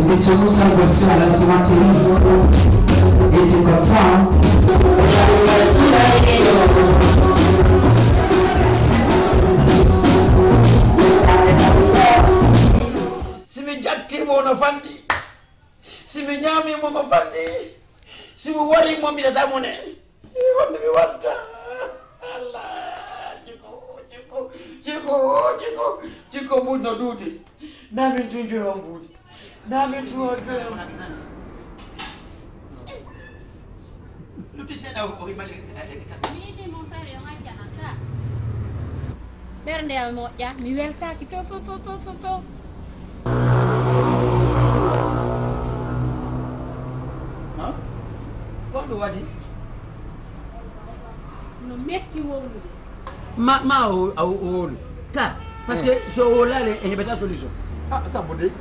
Monsieur Moussa Bossi à la cimenterie. Et c'est comme ça. Si mi jakki wono fandi, si mi nyami mo fandi, si mi wari mo mi da mone. Wonde mi watta. Allah, jiko budno duti. Na min tunjo hombudi. Na min tunjo. Luti seda o imali. Mimi mon frère on a jana sa. Bernde mo ya mi welta ki so. Huh? Quando wadi? No metti wolu. Ma o ka parce que so la le e beta solution. Ah sabude.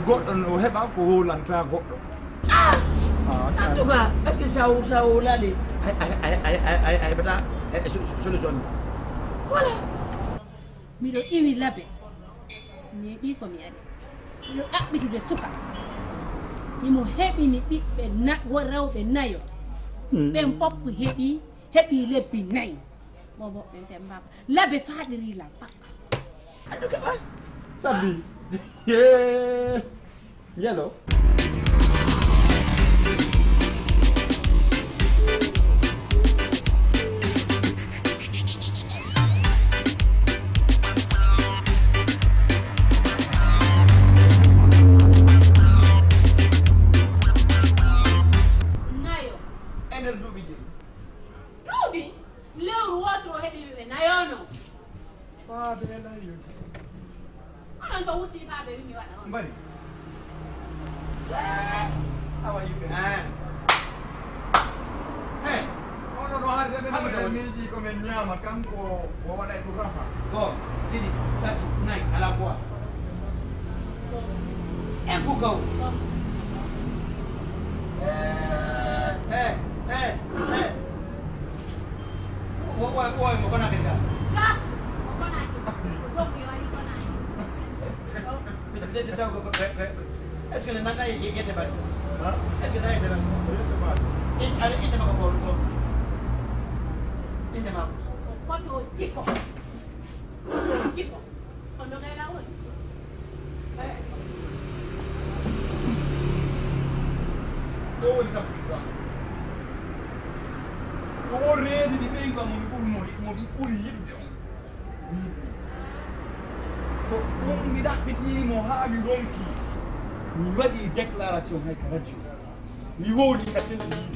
Goddo no heba ko holanta goddo. En tout cas, est-ce que ça là les beta solution? Voilà. Mi do imi labe. Ni bi ko mi ade. Yo abbitu de suka. Ni mo hebi ni bi be na worawbe nayo. Ben fop hebi lebbi nay. Bobo ben tembab. Labe fadiri la pak. En tout cas, Sabi. Yeah. Yellow. Buddy. How are you doing? Hey, ono no hande be miji come nyama kanko wa wala kurafa. Go. Didi, that's night à la fois. Un boucan. Wo mo kona benda. Ka. Mo kona ki. Wo ki wali kona. Est-ce que le nana y était pas? Est-ce que nana était là? Il ne m'a pas encore. Il ne m'a pas. Quando tipo. Quando era hoje. Dove li sapete? Already di vengo mo di puri yidde on. Ko ɗum mi ɗaɓɓitimo haa mi ronki mi waɗi déclaration hay ka radio mi woodi ka télévision.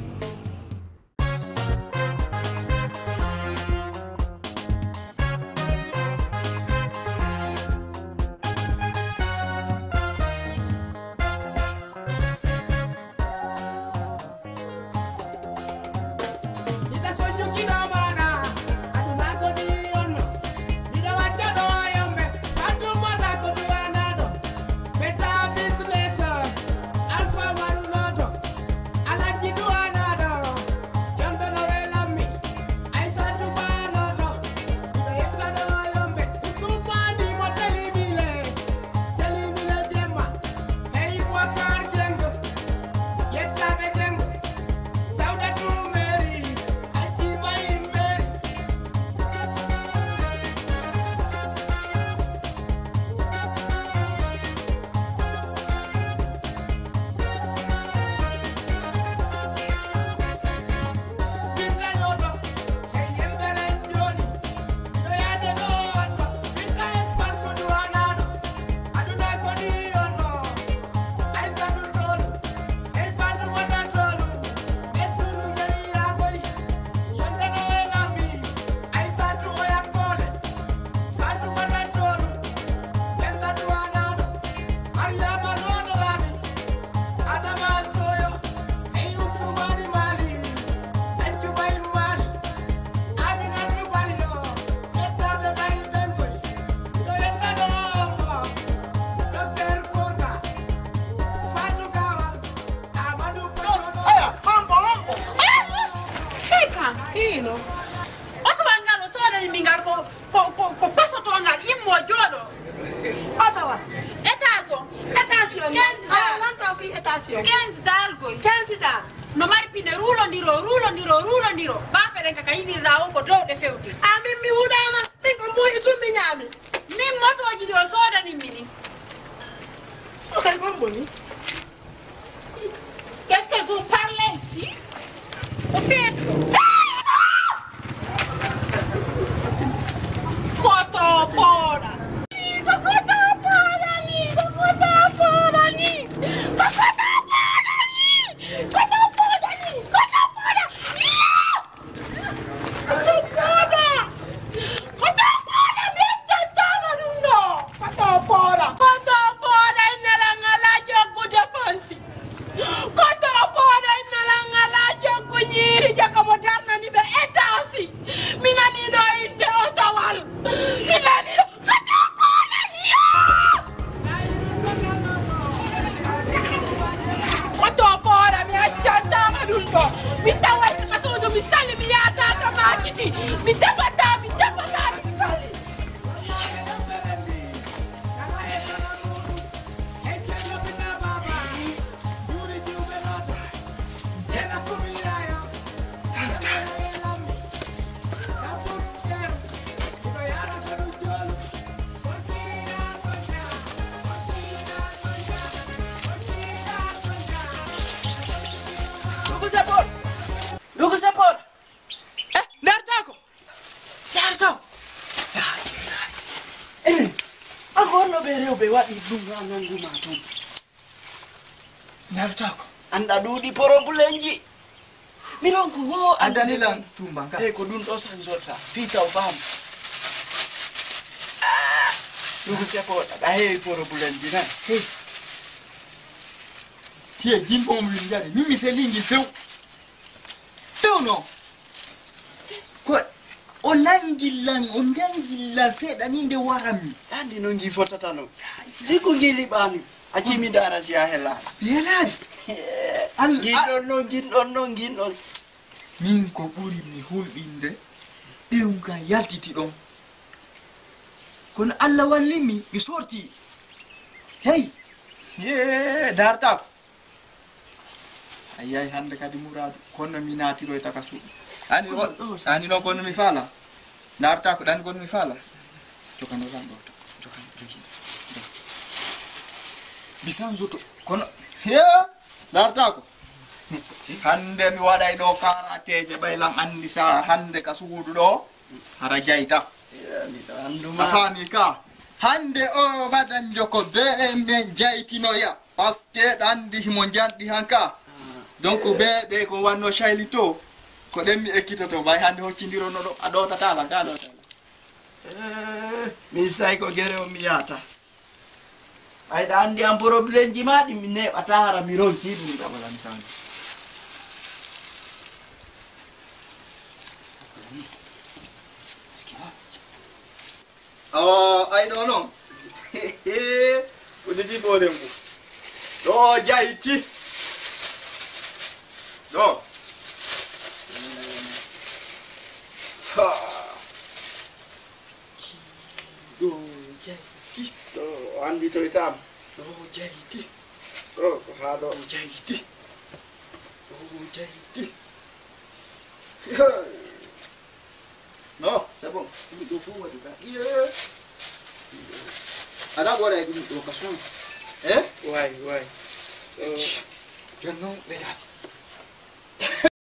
lan taw fi station 15 dal goy 15 dal no mari pine rulondiro ba feren ka kayinirɗa on ko dowɗe fewde amin mi wuɗama ɗin ko mbuyi tum mi ñaami min motoji ɗi o sodani mini kay kon boni qu'est-ce que vous parlez ici o feetu koto poɗa Dugu sepol. dartako Agorno ɓe rewɓe waɗi ɗum ha nanguma toon. Nartako. Anda ɗuuɗi probléme miɗon ko wo Adanilan tumba ka. ko ɗum ɗo sansorta fi taw faam. Dugu sepol aɗa heewi probléme ji nan. Hiye jimbo mo windade mimi selingi few. Fewno. Ko o nangilla seeɗa ni nde warami. Andi no ngi fotata no. Sikku ngili ɓaami. Accimi dara si a helaɗa. Yelade. Ginɗon. Min ko ɓuri mi hulɓinde ɗewga yaltiti ɗon. Kono Allah wallimi mi sorti. Hey. Dartako. Ayi hande kadi muradu kono mi natiro e taka suuɗi. Ani no kono mi fala. Dartako ɗani kono mi fala. Jokano tan ɗo. Jokan jogi. Bisan zoto kono Dartako. Hande mi waɗay ɗo karateje ɓaylam andi sa hande ka suudu ɗo hara jayta. A faami ka hande o waɗan joko be men jaytinoya paske ɗandi himo janɗi hanka donc ɓe ko wanno shayli to ko ɗen mi ekkitoto bay hande hoccidirono ɗo a ɗotatala ka ɗotala Mi sai ko gere o mi yata. Ayɗa andi am probléme ji ma ɗi mi neɓata hara mi ronki ɗum ɗam. wala mi sangi ay ɗo noon ko didi ɓoren ko ɗo jayti ɗo Ɗo jayti. Ɗo andi toytama. ɗo jayti Ɗo ko ha ɗo. jayti ɗo jayti non c'est bon ɗum ɗo fof waɗi ka aɗa waɗay ɗum ɗo ka son Way. jon noon ɓeɗat